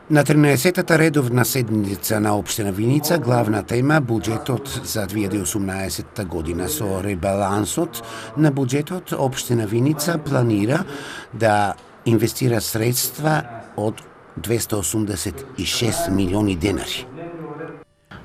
На 13-та редовна седмица на Општина Виница главна тема буџетот за 2018 година. Со ребалансот на буџетот Општина Виница планира да инвестира средства од 286 милиони денари.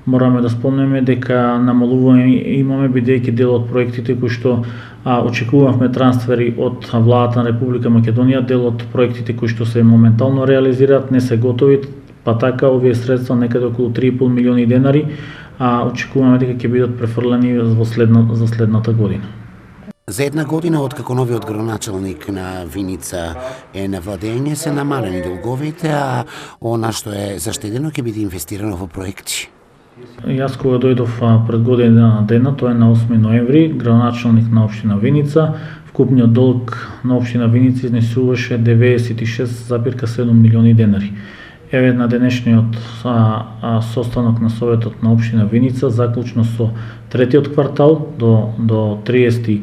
Мораме да спомнеме дека намалување имаме, бидејќи дел од проектите кои што очекувавме трансфери од владата на Република Македонија, дел од проектите кои што се моментално реализираат не се готови, па така овие средства некаде околу 3,5 милиони денари очекуваме дека ќе бидат префрлени за следната година. За една година откако новиот градоначалник на Виница е на владење се намалени долговите, а она што е заштедено ќе биде инвестирано во проекти. Јас кога дојдов пред година дена, тоа е на 8 ноември, градоначалник на општина Виница, вкупниот долг на општина Виница изнесуваше 96,7 милиони денари. Еве на денешниот состанок на Советот на општина Виница, заклучно со третиот квартал до 30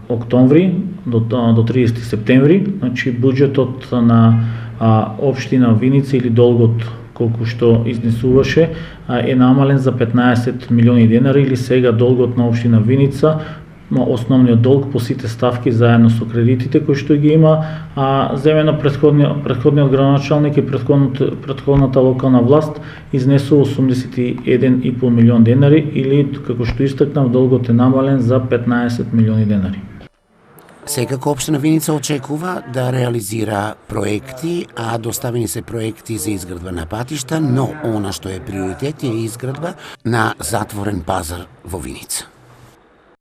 октомври, до 30 септември, значи буџетот на општина Виница или долгот колку што изнесуваше е намален за 15 милиони денари, или сега долгот на општина Виница, основниот долг по сите ставки заедно со кредитите кои што ги има, земено претходниот градоначалник и претходната локална власт изнесува 81,5 милион денари, или како што истакнав, долгот е намален за 15 милиони денари. Секако општина Виница очекува да реализира проекти, доставени се проекти за изградба на патишта, но она што е приоритет е изградба на затворен пазар во Виница.